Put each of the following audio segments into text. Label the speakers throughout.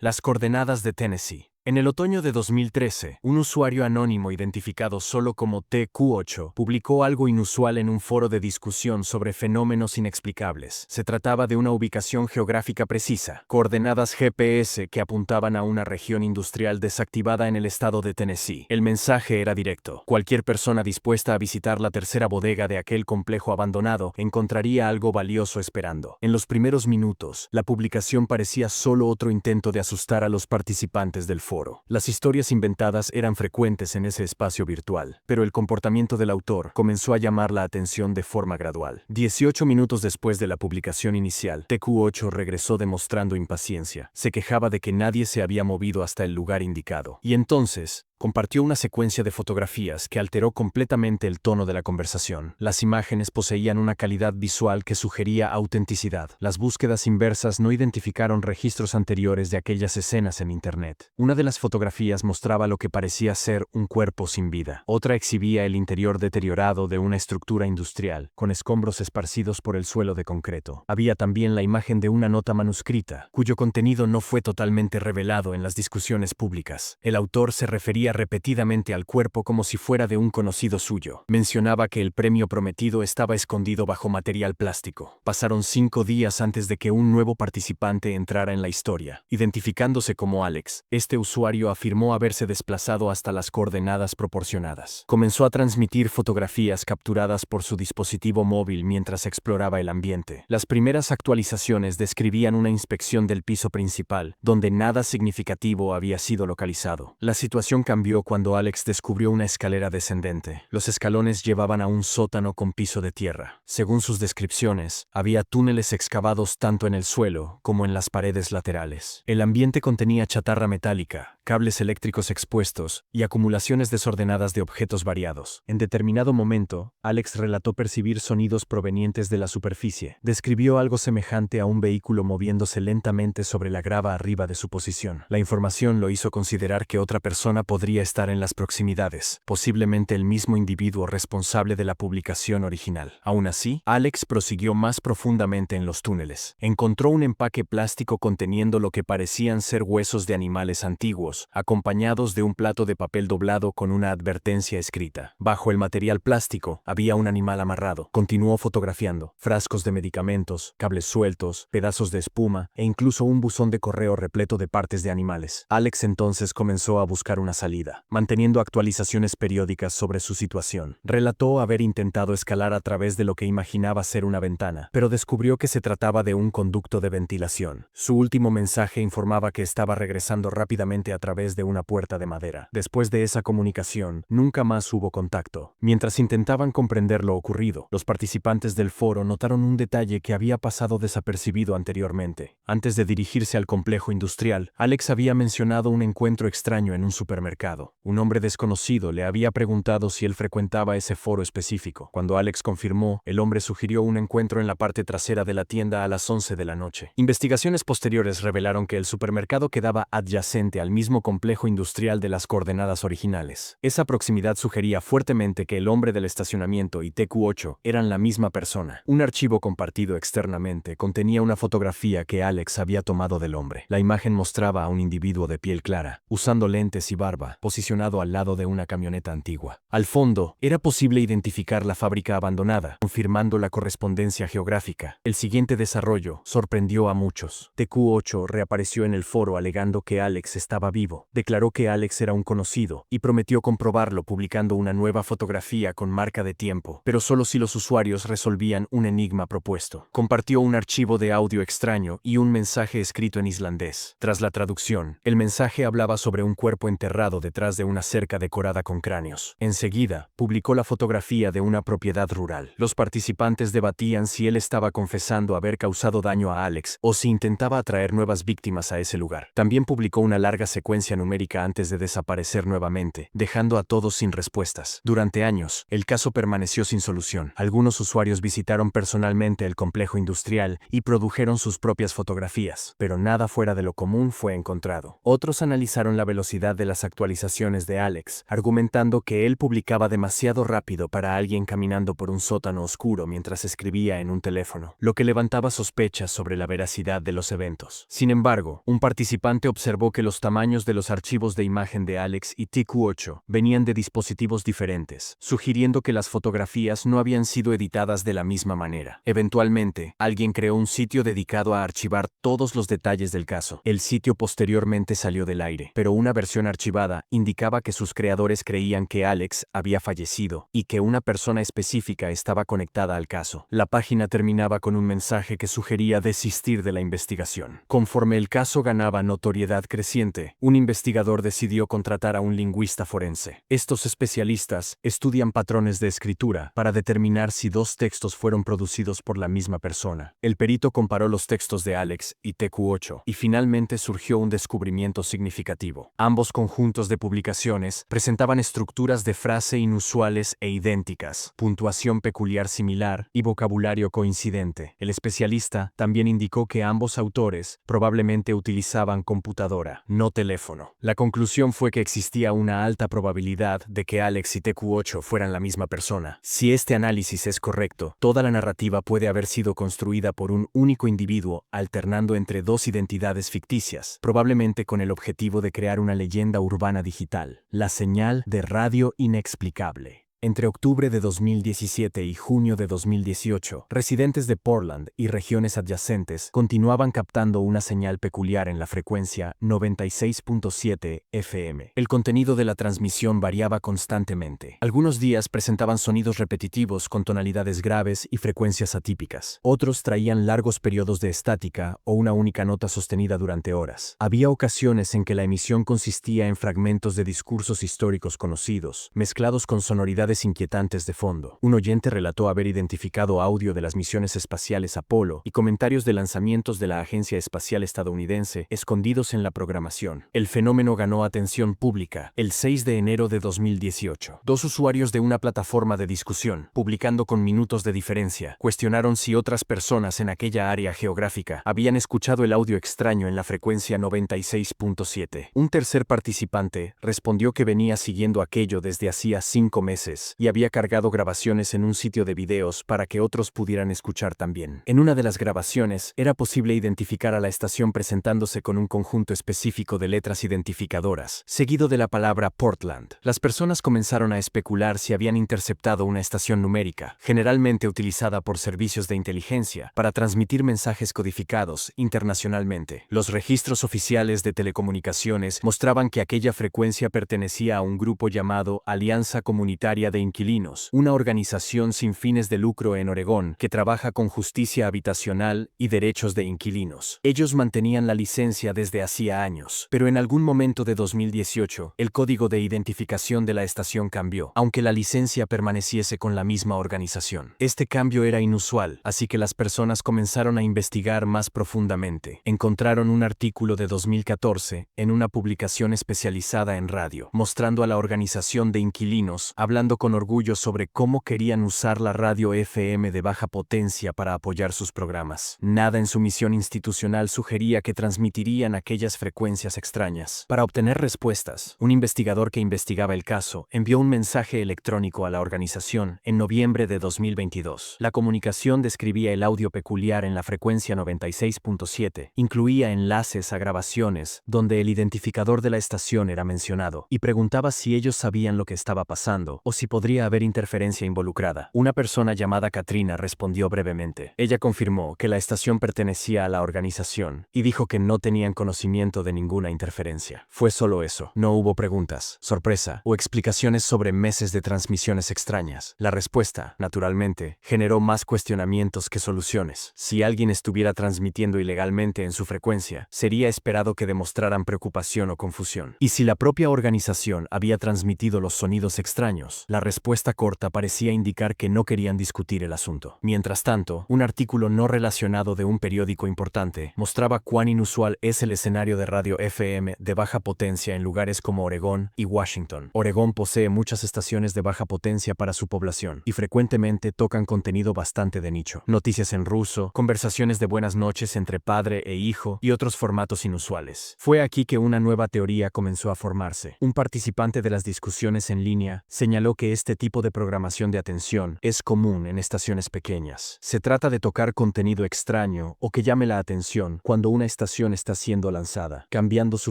Speaker 1: Las coordenadas de Tennessee. En el otoño de 2013, un usuario anónimo identificado solo como TQ8 publicó algo inusual en un foro de discusión sobre fenómenos inexplicables. Se trataba de una ubicación geográfica precisa, coordenadas GPS que apuntaban a una región industrial desactivada en el estado de Tennessee. El mensaje era directo. Cualquier persona dispuesta a visitar la tercera bodega de aquel complejo abandonado encontraría algo valioso esperando. En los primeros minutos, la publicación parecía solo otro intento de asustar a los participantes del foro. Las historias inventadas eran frecuentes en ese espacio virtual, pero el comportamiento del autor comenzó a llamar la atención de forma gradual. 18 minutos después de la publicación inicial, TQ8 regresó demostrando impaciencia. Se quejaba de que nadie se había movido hasta el lugar indicado. Y entonces, compartió una secuencia de fotografías que alteró completamente el tono de la conversación. Las imágenes poseían una calidad visual que sugería autenticidad. Las búsquedas inversas no identificaron registros anteriores de aquellas escenas en Internet. Una de las fotografías mostraba lo que parecía ser un cuerpo sin vida. Otra exhibía el interior deteriorado de una estructura industrial, con escombros esparcidos por el suelo de concreto. Había también la imagen de una nota manuscrita, cuyo contenido no fue totalmente revelado en las discusiones públicas. El autor se refería repetidamente al cuerpo como si fuera de un conocido suyo. Mencionaba que el premio prometido estaba escondido bajo material plástico. Pasaron 5 días antes de que un nuevo participante entrara en la historia. Identificándose como Alex, este usuario afirmó haberse desplazado hasta las coordenadas proporcionadas. Comenzó a transmitir fotografías capturadas por su dispositivo móvil mientras exploraba el ambiente. Las primeras actualizaciones describían una inspección del piso principal, donde nada significativo había sido localizado. La situación cambió cuando Alex descubrió una escalera descendente. Los escalones llevaban a un sótano con piso de tierra. Según sus descripciones, había túneles excavados tanto en el suelo como en las paredes laterales. El ambiente contenía chatarra metálica, cables eléctricos expuestos y acumulaciones desordenadas de objetos variados. En determinado momento, Alex relató percibir sonidos provenientes de la superficie. Describió algo semejante a un vehículo moviéndose lentamente sobre la grava arriba de su posición. La información lo hizo considerar que otra persona podría estar en las proximidades, posiblemente el mismo individuo responsable de la publicación original. Aún así, Alex prosiguió más profundamente en los túneles. Encontró un empaque plástico conteniendo lo que parecían ser huesos de animales antiguos, acompañados de un plato de papel doblado con una advertencia escrita. Bajo el material plástico había un animal amarrado. Continuó fotografiando frascos de medicamentos, cables sueltos, pedazos de espuma e incluso un buzón de correo repleto de partes de animales. Alex entonces comenzó a buscar una salida, manteniendo actualizaciones periódicas sobre su situación. Relató haber intentado escalar a través de lo que imaginaba ser una ventana, pero descubrió que se trataba de un conducto de ventilación. Su último mensaje informaba que estaba regresando rápidamente a través de una puerta de madera. Después de esa comunicación, nunca más hubo contacto. Mientras intentaban comprender lo ocurrido, los participantes del foro notaron un detalle que había pasado desapercibido anteriormente. Antes de dirigirse al complejo industrial, Alex había mencionado un encuentro extraño en un supermercado. Un hombre desconocido le había preguntado si él frecuentaba ese foro específico. Cuando Alex confirmó, el hombre sugirió un encuentro en la parte trasera de la tienda a las 11 de la noche. Investigaciones posteriores revelaron que el supermercado quedaba adyacente al mismo complejo industrial de las coordenadas originales. Esa proximidad sugería fuertemente que el hombre del estacionamiento y TQ8 eran la misma persona. Un archivo compartido externamente contenía una fotografía que Alex había tomado del hombre. La imagen mostraba a un individuo de piel clara, usando lentes y barba, posicionado al lado de una camioneta antigua. Al fondo, era posible identificar la fábrica abandonada, confirmando la correspondencia geográfica. El siguiente desarrollo sorprendió a muchos. TQ8 reapareció en el foro alegando que Alex estaba vivo. Declaró que Alex era un conocido y prometió comprobarlo publicando una nueva fotografía con marca de tiempo, pero solo si los usuarios resolvían un enigma propuesto. Compartió un archivo de audio extraño y un mensaje escrito en islandés. Tras la traducción, el mensaje hablaba sobre un cuerpo enterrado detrás de una cerca decorada con cráneos. Enseguida, publicó la fotografía de una propiedad rural. Los participantes debatían si él estaba confesando haber causado daño a Alex o si intentaba atraer nuevas víctimas a ese lugar. También publicó una larga secuencia numérica antes de desaparecer nuevamente, dejando a todos sin respuestas. Durante años, el caso permaneció sin solución. Algunos usuarios visitaron personalmente el complejo industrial y produjeron sus propias fotografías, pero nada fuera de lo común fue encontrado. Otros analizaron la velocidad de las actualizaciones actualizaciones de Alex, argumentando que él publicaba demasiado rápido para alguien caminando por un sótano oscuro mientras escribía en un teléfono, lo que levantaba sospechas sobre la veracidad de los eventos. Sin embargo, un participante observó que los tamaños de los archivos de imagen de Alex y TQ8 venían de dispositivos diferentes, sugiriendo que las fotografías no habían sido editadas de la misma manera. Eventualmente, alguien creó un sitio dedicado a archivar todos los detalles del caso. El sitio posteriormente salió del aire, pero una versión archivada indicaba que sus creadores creían que Alex había fallecido y que una persona específica estaba conectada al caso. La página terminaba con un mensaje que sugería desistir de la investigación. Conforme el caso ganaba notoriedad creciente, un investigador decidió contratar a un lingüista forense. Estos especialistas estudian patrones de escritura para determinar si dos textos fueron producidos por la misma persona. El perito comparó los textos de Alex y TQ8 y finalmente surgió un descubrimiento significativo. Ambos conjuntos de publicaciones presentaban estructuras de frase inusuales e idénticas, puntuación peculiar similar y vocabulario coincidente. El especialista también indicó que ambos autores probablemente utilizaban computadora, no teléfono. La conclusión fue que existía una alta probabilidad de que Alex y TQ8 fueran la misma persona. Si este análisis es correcto, toda la narrativa puede haber sido construida por un único individuo alternando entre dos identidades ficticias, probablemente con el objetivo de crear una leyenda urbana digital, la señal de radio inexplicable. Entre octubre de 2017 y junio de 2018, residentes de Portland y regiones adyacentes continuaban captando una señal peculiar en la frecuencia 96.7 FM. El contenido de la transmisión variaba constantemente. Algunos días presentaban sonidos repetitivos con tonalidades graves y frecuencias atípicas. Otros traían largos periodos de estática o una única nota sostenida durante horas. Había ocasiones en que la emisión consistía en fragmentos de discursos históricos conocidos, mezclados con sonoridades inquietantes de fondo. Un oyente relató haber identificado audio de las misiones espaciales Apolo y comentarios de lanzamientos de la Agencia Espacial Estadounidense escondidos en la programación. El fenómeno ganó atención pública el 6 de enero de 2018. Dos usuarios de una plataforma de discusión, publicando con minutos de diferencia, cuestionaron si otras personas en aquella área geográfica habían escuchado el audio extraño en la frecuencia 96.7. Un tercer participante respondió que venía siguiendo aquello desde hacía 5 meses y había cargado grabaciones en un sitio de videos para que otros pudieran escuchar también. En una de las grabaciones era posible identificar a la estación presentándose con un conjunto específico de letras identificadoras, seguido de la palabra Portland. Las personas comenzaron a especular si habían interceptado una estación numérica, generalmente utilizada por servicios de inteligencia, para transmitir mensajes codificados internacionalmente. Los registros oficiales de telecomunicaciones mostraban que aquella frecuencia pertenecía a un grupo llamado Alianza Comunitaria de Inquilinos, una organización sin fines de lucro en Oregón que trabaja con justicia habitacional y derechos de inquilinos. Ellos mantenían la licencia desde hacía años, pero en algún momento de 2018, el código de identificación de la estación cambió, aunque la licencia permaneciese con la misma organización. Este cambio era inusual, así que las personas comenzaron a investigar más profundamente. Encontraron un artículo de 2014 en una publicación especializada en radio, mostrando a la organización de inquilinos hablando con orgullo sobre cómo querían usar la radio FM de baja potencia para apoyar sus programas. Nada en su misión institucional sugería que transmitirían aquellas frecuencias extrañas. Para obtener respuestas, un investigador que investigaba el caso envió un mensaje electrónico a la organización en noviembre de 2022. La comunicación describía el audio peculiar en la frecuencia 96.7, incluía enlaces a grabaciones donde el identificador de la estación era mencionado y preguntaba si ellos sabían lo que estaba pasando o si podría haber interferencia involucrada. Una persona llamada Katrina respondió brevemente. Ella confirmó que la estación pertenecía a la organización y dijo que no tenían conocimiento de ninguna interferencia. Fue solo eso. No hubo preguntas, sorpresa o explicaciones sobre meses de transmisiones extrañas. La respuesta, naturalmente, generó más cuestionamientos que soluciones. Si alguien estuviera transmitiendo ilegalmente en su frecuencia, sería esperado que demostraran preocupación o confusión. Y si la propia organización había transmitido los sonidos extraños, la La respuesta corta parecía indicar que no querían discutir el asunto. Mientras tanto, un artículo no relacionado de un periódico importante mostraba cuán inusual es el escenario de radio FM de baja potencia en lugares como Oregón y Washington. Oregón posee muchas estaciones de baja potencia para su población y frecuentemente tocan contenido bastante de nicho. Noticias en ruso, conversaciones de buenas noches entre padre e hijo y otros formatos inusuales. Fue aquí que una nueva teoría comenzó a formarse. Un participante de las discusiones en línea señaló que este tipo de programación de atención es común en estaciones pequeñas. Se trata de tocar contenido extraño o que llame la atención cuando una estación está siendo lanzada, cambiando su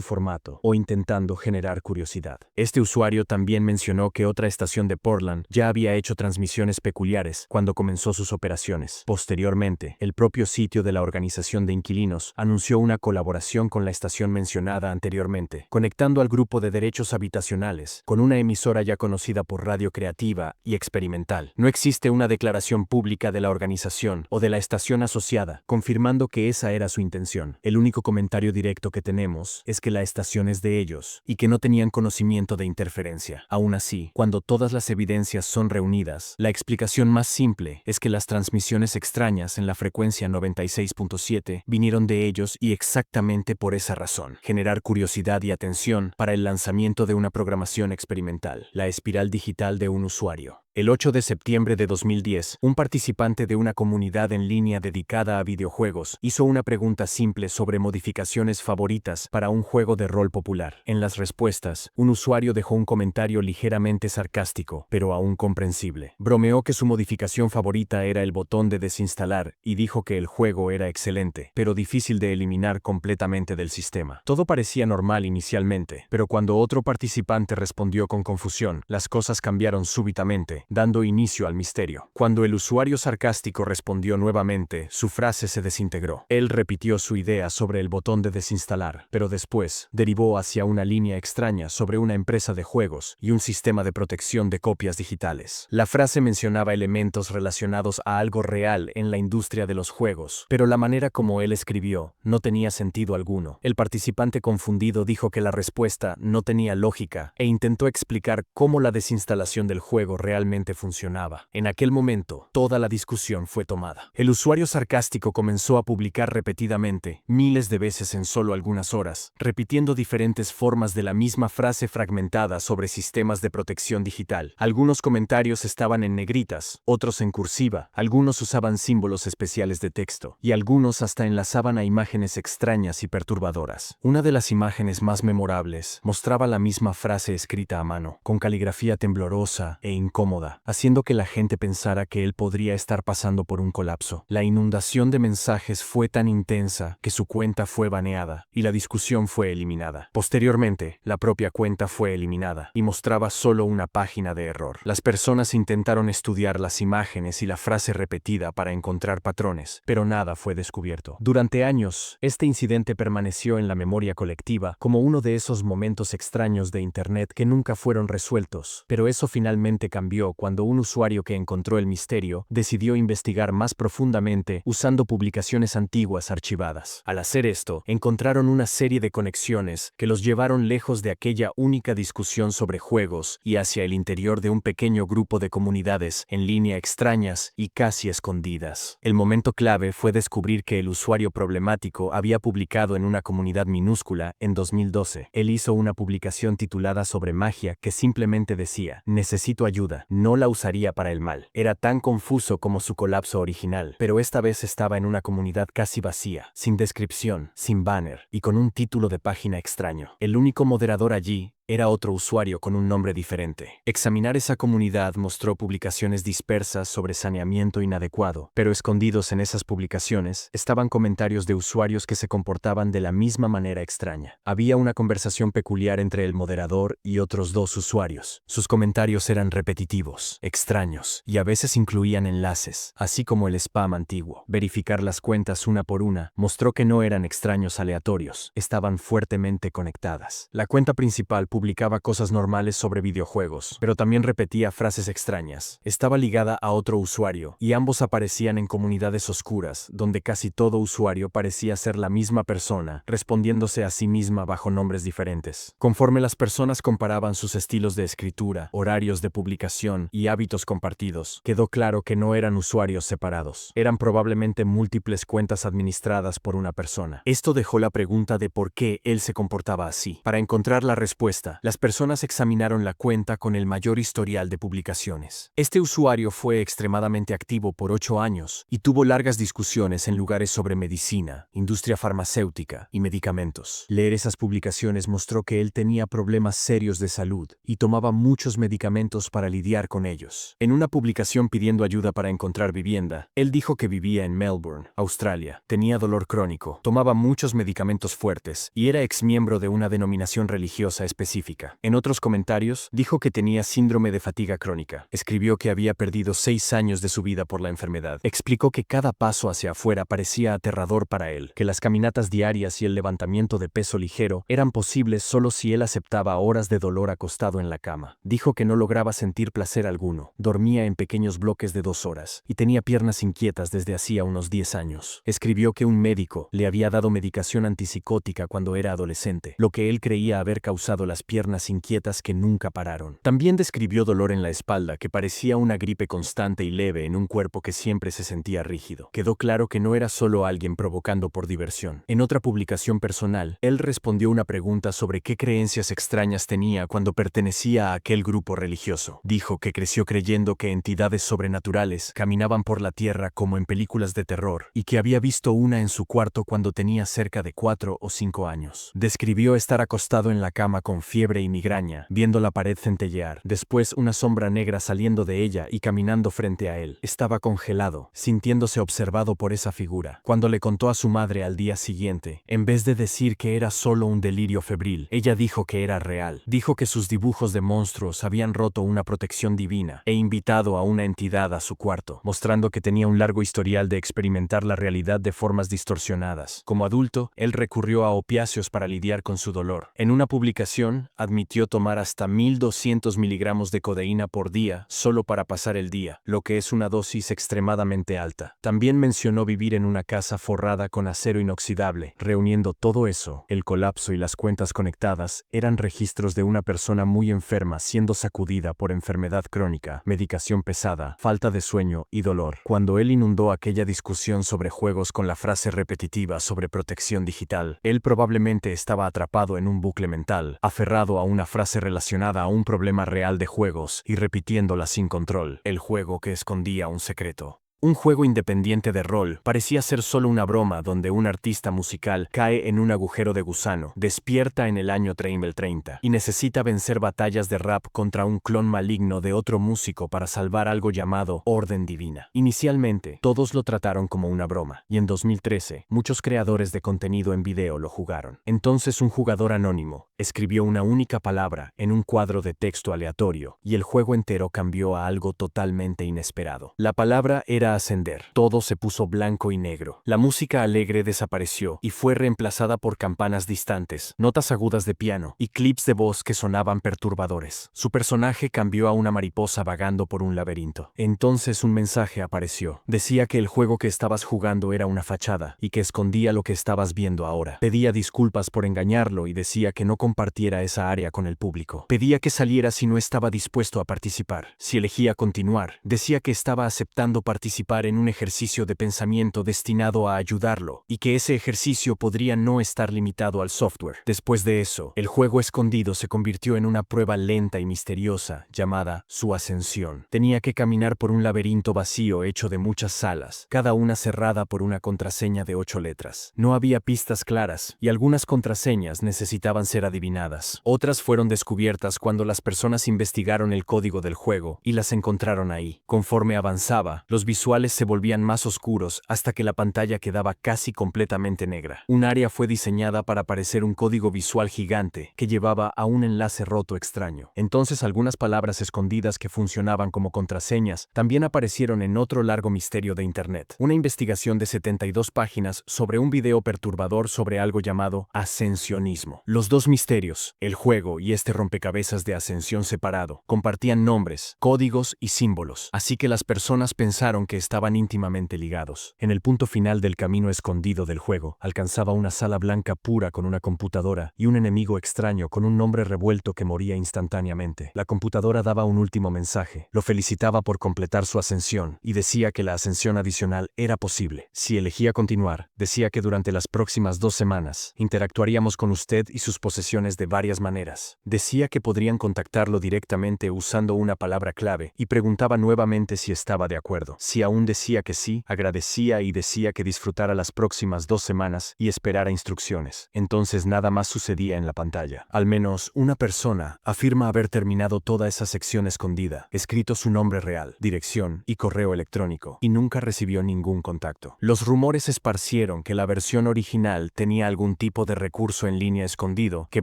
Speaker 1: formato o intentando generar curiosidad. Este usuario también mencionó que otra estación de Portland ya había hecho transmisiones peculiares cuando comenzó sus operaciones. Posteriormente, el propio sitio de la organización de inquilinos anunció una colaboración con la estación mencionada anteriormente, conectando al grupo de derechos habitacionales con una emisora ya conocida por radio creativa y experimental. No existe una declaración pública de la organización o de la estación asociada, confirmando que esa era su intención. El único comentario directo que tenemos es que la estación es de ellos y que no tenían conocimiento de interferencia. Aún así, cuando todas las evidencias son reunidas, la explicación más simple es que las transmisiones extrañas en la frecuencia 96.7 vinieron de ellos y exactamente por esa razón, generar curiosidad y atención para el lanzamiento de una programación experimental, la espiral digital de un usuario. El 8 de septiembre de 2010, un participante de una comunidad en línea dedicada a videojuegos hizo una pregunta simple sobre modificaciones favoritas para un juego de rol popular. En las respuestas, un usuario dejó un comentario ligeramente sarcástico, pero aún comprensible. Bromeó que su modificación favorita era el botón de desinstalar y dijo que el juego era excelente, pero difícil de eliminar completamente del sistema. Todo parecía normal inicialmente, pero cuando otro participante respondió con confusión, las cosas cambiaron súbitamente, dando inicio al misterio. Cuando el usuario sarcástico respondió nuevamente, su frase se desintegró. Él repitió su idea sobre el botón de desinstalar, pero después derivó hacia una línea extraña sobre una empresa de juegos y un sistema de protección de copias digitales. La frase mencionaba elementos relacionados a algo real en la industria de los juegos, pero la manera como él escribió no tenía sentido alguno. El participante confundido dijo que la respuesta no tenía lógica e intentó explicar cómo la desinstalación del juego realmente funcionaba. En aquel momento, toda la discusión fue tomada. El usuario sarcástico comenzó a publicar repetidamente, miles de veces en solo algunas horas, repitiendo diferentes formas de la misma frase fragmentada sobre sistemas de protección digital. Algunos comentarios estaban en negritas, otros en cursiva, algunos usaban símbolos especiales de texto, y algunos hasta enlazaban a imágenes extrañas y perturbadoras. Una de las imágenes más memorables mostraba la misma frase escrita a mano, con caligrafía temblorosa e incómoda, haciendo que la gente pensara que él podría estar pasando por un colapso. La inundación de mensajes fue tan intensa que su cuenta fue baneada y la discusión fue eliminada. Posteriormente, la propia cuenta fue eliminada y mostraba solo una página de error. Las personas intentaron estudiar las imágenes y la frase repetida para encontrar patrones, pero nada fue descubierto. Durante años, este incidente permaneció en la memoria colectiva como uno de esos momentos extraños de Internet que nunca fueron resueltos, pero eso finalmente cambió cuando un usuario que encontró el misterio decidió investigar más profundamente usando publicaciones antiguas archivadas. Al hacer esto, encontraron una serie de conexiones que los llevaron lejos de aquella única discusión sobre juegos y hacia el interior de un pequeño grupo de comunidades en línea extrañas y casi escondidas. El momento clave fue descubrir que el usuario problemático había publicado en una comunidad minúscula en 2012. Él hizo una publicación titulada sobre magia que simplemente decía: "Necesito ayuda". No la usaría para el mal. Era tan confuso como su colapso original, pero esta vez estaba en una comunidad casi vacía, sin descripción, sin banner y con un título de página extraño. El único moderador allí era otro usuario con un nombre diferente. Examinar esa comunidad mostró publicaciones dispersas sobre saneamiento inadecuado, pero escondidos en esas publicaciones estaban comentarios de usuarios que se comportaban de la misma manera extraña. Había una conversación peculiar entre el moderador y otros dos usuarios. Sus comentarios eran repetitivos, extraños, y a veces incluían enlaces, así como el spam antiguo. Verificar las cuentas una por una mostró que no eran extraños aleatorios, estaban fuertemente conectadas. La cuenta principal publicaba cosas normales sobre videojuegos, pero también repetía frases extrañas. Estaba ligada a otro usuario, y ambos aparecían en comunidades oscuras, donde casi todo usuario parecía ser la misma persona, respondiéndose a sí misma bajo nombres diferentes. Conforme las personas comparaban sus estilos de escritura, horarios de publicación y hábitos compartidos, quedó claro que no eran usuarios separados. Eran probablemente múltiples cuentas administradas por una persona. Esto dejó la pregunta de por qué él se comportaba así. Para encontrar la respuesta, las personas examinaron la cuenta con el mayor historial de publicaciones. Este usuario fue extremadamente activo por 8 años y tuvo largas discusiones en lugares sobre medicina, industria farmacéutica y medicamentos. Leer esas publicaciones mostró que él tenía problemas serios de salud y tomaba muchos medicamentos para lidiar con ellos. En una publicación pidiendo ayuda para encontrar vivienda, él dijo que vivía en Melbourne, Australia, tenía dolor crónico, tomaba muchos medicamentos fuertes y era exmiembro de una denominación religiosa específica. En otros comentarios, dijo que tenía síndrome de fatiga crónica. Escribió que había perdido 6 años de su vida por la enfermedad. Explicó que cada paso hacia afuera parecía aterrador para él, que las caminatas diarias y el levantamiento de peso ligero eran posibles solo si él aceptaba horas de dolor acostado en la cama. Dijo que no lograba sentir placer alguno, dormía en pequeños bloques de 2 horas y tenía piernas inquietas desde hacía unos 10 años. Escribió que un médico le había dado medicación antipsicótica cuando era adolescente, lo que él creía haber causado las piernas inquietas que nunca pararon. También describió dolor en la espalda que parecía una gripe constante y leve en un cuerpo que siempre se sentía rígido. Quedó claro que no era solo alguien provocando por diversión. En otra publicación personal, él respondió una pregunta sobre qué creencias extrañas tenía cuando pertenecía a aquel grupo religioso. Dijo que creció creyendo que entidades sobrenaturales caminaban por la tierra como en películas de terror y que había visto una en su cuarto cuando tenía cerca de 4 o 5 años. Describió estar acostado en la cama con fiebre y migraña, viendo la pared centellear, después una sombra negra saliendo de ella y caminando frente a él. Estaba congelado, sintiéndose observado por esa figura. Cuando le contó a su madre al día siguiente, en vez de decir que era solo un delirio febril, ella dijo que era real. Dijo que sus dibujos de monstruos habían roto una protección divina e invitado a una entidad a su cuarto, mostrando que tenía un largo historial de experimentar la realidad de formas distorsionadas. Como adulto, él recurrió a opiáceos para lidiar con su dolor. En una publicación, admitió tomar hasta 1200 miligramos de codeína por día solo para pasar el día, lo que es una dosis extremadamente alta. También mencionó vivir en una casa forrada con acero inoxidable. Reuniendo todo eso, el colapso y las cuentas conectadas eran registros de una persona muy enferma siendo sacudida por enfermedad crónica, medicación pesada, falta de sueño y dolor. Cuando él inundó aquella discusión sobre juegos con la frase repetitiva sobre protección digital, él probablemente estaba atrapado en un bucle mental, aferrado a una frase relacionada a un problema real de juegos y repitiéndola sin control, el juego que escondía un secreto. Un juego independiente de rol parecía ser solo una broma donde un artista musical cae en un agujero de gusano, despierta en el año 30 y necesita vencer batallas de rap contra un clon maligno de otro músico para salvar algo llamado Orden Divina. Inicialmente, todos lo trataron como una broma, y en 2013, muchos creadores de contenido en video lo jugaron. Entonces un jugador anónimo escribió una única palabra en un cuadro de texto aleatorio, y el juego entero cambió a algo totalmente inesperado. La palabra era ascender. Todo se puso blanco y negro. La música alegre desapareció y fue reemplazada por campanas distantes, notas agudas de piano y clips de voz que sonaban perturbadores. Su personaje cambió a una mariposa vagando por un laberinto. Entonces un mensaje apareció. Decía que el juego que estabas jugando era una fachada y que escondía lo que estabas viendo ahora. Pedía disculpas por engañarlo y decía que no compartiera esa área con el público. Pedía que saliera si no estaba dispuesto a participar. Si elegía continuar, decía que estaba aceptando participar en un ejercicio de pensamiento destinado a ayudarlo, y que ese ejercicio podría no estar limitado al software. Después de eso, el juego escondido se convirtió en una prueba lenta y misteriosa llamada su ascensión. Tenía que caminar por un laberinto vacío hecho de muchas salas, cada una cerrada por una contraseña de 8 letras. No había pistas claras, y algunas contraseñas necesitaban ser adivinadas. Otras fueron descubiertas cuando las personas investigaron el código del juego y las encontraron ahí. Conforme avanzaba, los visuales se volvían más oscuros hasta que la pantalla quedaba casi completamente negra. Un área fue diseñada para parecer un código visual gigante que llevaba a un enlace roto extraño. Entonces algunas palabras escondidas que funcionaban como contraseñas también aparecieron en otro largo misterio de Internet. Una investigación de 72 páginas sobre un video perturbador sobre algo llamado ascensionismo. Los dos misterios misterios, el juego y este rompecabezas de ascensión separado compartían nombres, códigos y símbolos, así que las personas pensaron que estaban íntimamente ligados. En el punto final del camino escondido del juego, alcanzaba una sala blanca pura con una computadora y un enemigo extraño con un nombre revuelto que moría instantáneamente. La computadora daba un último mensaje, lo felicitaba por completar su ascensión y decía que la ascensión adicional era posible. Si elegía continuar, decía que durante las próximas 2 semanas interactuaríamos con usted y sus posesiones de varias maneras. Decía que podrían contactarlo directamente usando una palabra clave y preguntaba nuevamente si estaba de acuerdo. Si aún decía que sí, agradecía y decía que disfrutara las próximas 2 semanas y esperara instrucciones. Entonces nada más sucedía en la pantalla. Al menos una persona afirma haber terminado toda esa sección escondida, escrito su nombre real, dirección y correo electrónico, y nunca recibió ningún contacto. Los rumores esparcieron que la versión original tenía algún tipo de recurso en línea escondido que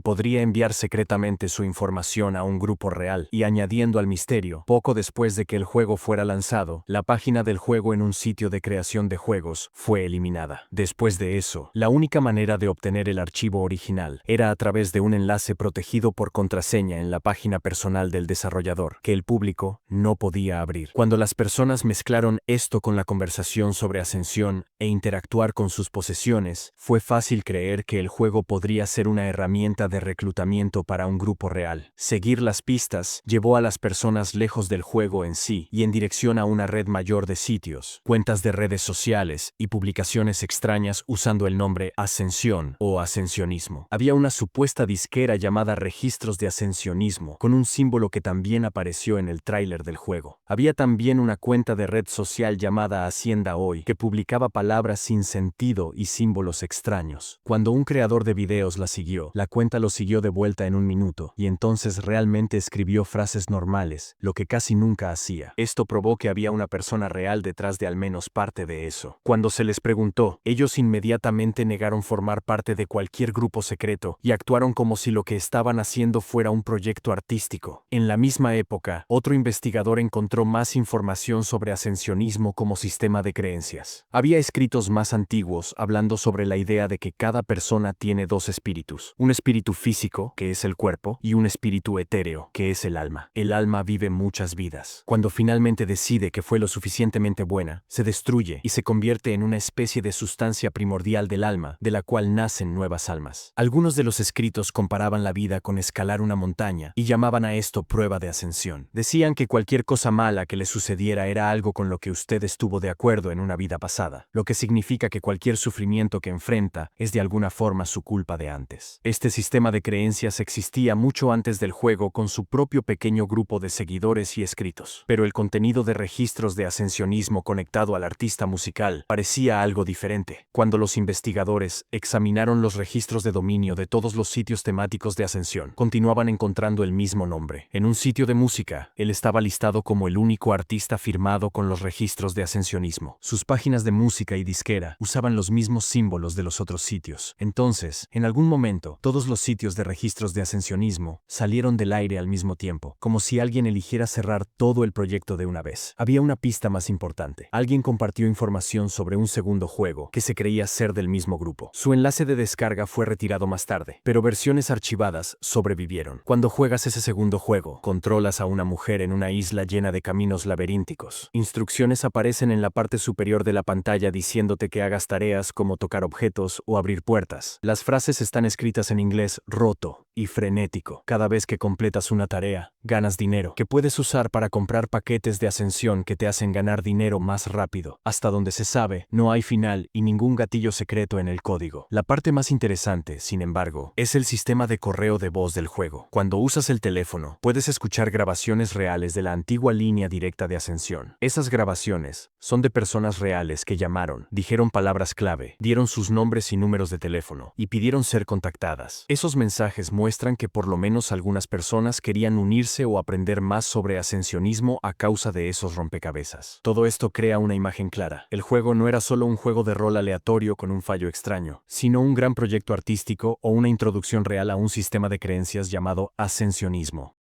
Speaker 1: podría enviar secretamente su información a un grupo real, y añadiendo al misterio, poco después de que el juego fuera lanzado, la página del juego en un sitio de creación de juegos fue eliminada. Después de eso, la única manera de obtener el archivo original era a través de un enlace protegido por contraseña en la página personal del desarrollador, que el público no podía abrir. Cuando las personas mezclaron esto con la conversación sobre ascensión e interactuar con sus posesiones, fue fácil creer que el juego podría ser una herramienta de reclutamiento para un grupo real. Seguir las pistas llevó a las personas lejos del juego en sí y en dirección a una red mayor de sitios, cuentas de redes sociales y publicaciones extrañas usando el nombre Ascensión o Ascensionismo. Había una supuesta disquera llamada Registros de Ascensionismo, con un símbolo que también apareció en el tráiler del juego. Había también una cuenta de red social llamada Hacienda Hoy, que publicaba palabras sin sentido y símbolos extraños. Cuando un creador de videos la siguió, la cuenta lo siguió de vuelta en un minuto, y entonces realmente escribió frases normales, lo que casi nunca hacía. Esto probó que había una persona real detrás de al menos parte de eso. Cuando se les preguntó, ellos inmediatamente negaron formar parte de cualquier grupo secreto y actuaron como si lo que estaban haciendo fuera un proyecto artístico. En la misma época, otro investigador encontró más información sobre ascensionismo como sistema de creencias. Había escritos más antiguos hablando sobre la idea de que cada persona tiene 2 espíritus, un espíritu físico, que es el cuerpo, y un espíritu etéreo, que es el alma. El alma vive muchas vidas. Cuando finalmente decide que fue lo suficientemente buena, se destruye y se convierte en una especie de sustancia primordial del alma, de la cual nacen nuevas almas. Algunos de los escritos comparaban la vida con escalar una montaña y llamaban a esto prueba de ascensión. Decían que cualquier cosa mala que le sucediera era algo con lo que usted estuvo de acuerdo en una vida pasada, lo que significa que cualquier sufrimiento que enfrenta es de alguna forma su culpa de antes. Este sistema de creencias existía mucho antes del juego con su propio pequeño grupo de seguidores y escritos, pero el contenido de registros de ascensionismo conectado al artista musical parecía algo diferente. Cuando los investigadores examinaron los registros de dominio de todos los sitios temáticos de ascensión, continuaban encontrando el mismo nombre. En un sitio de música, él estaba listado como el único artista firmado con los registros de ascensionismo. Sus páginas de música y disquera usaban los mismos símbolos de los otros sitios. Entonces, en algún momento, todos los sitios de registros de ascensionismo salieron del aire al mismo tiempo, como si alguien eligiera cerrar todo el proyecto de una vez. Había una pista más importante. Alguien compartió información sobre un segundo juego que se creía ser del mismo grupo. Su enlace de descarga fue retirado más tarde, pero versiones archivadas sobrevivieron. Cuando juegas ese segundo juego, controlas a una mujer en una isla llena de caminos laberínticos. Instrucciones aparecen en la parte superior de la pantalla diciéndote que hagas tareas como tocar objetos o abrir puertas. Las frases están escritas en inglés roto y frenético. Cada vez que completas una tarea, ganas dinero, que puedes usar para comprar paquetes de ascensión que te hacen ganar dinero más rápido. Hasta donde se sabe, no hay final y ningún gatillo secreto en el código. La parte más interesante, sin embargo, es el sistema de correo de voz del juego. Cuando usas el teléfono, puedes escuchar grabaciones reales de la antigua línea directa de ascensión. Esas grabaciones son de personas reales que llamaron, dijeron palabras clave, dieron sus nombres y números de teléfono y pidieron ser contactadas. Esos mensajes muestran que por lo menos algunas personas querían unirse o aprender más sobre ascensionismo a causa de esos rompecabezas. Todo esto crea una imagen clara. El juego no era solo un juego de rol aleatorio con un fallo extraño, sino un gran proyecto artístico o una introducción real a un sistema de creencias llamado ascensionismo.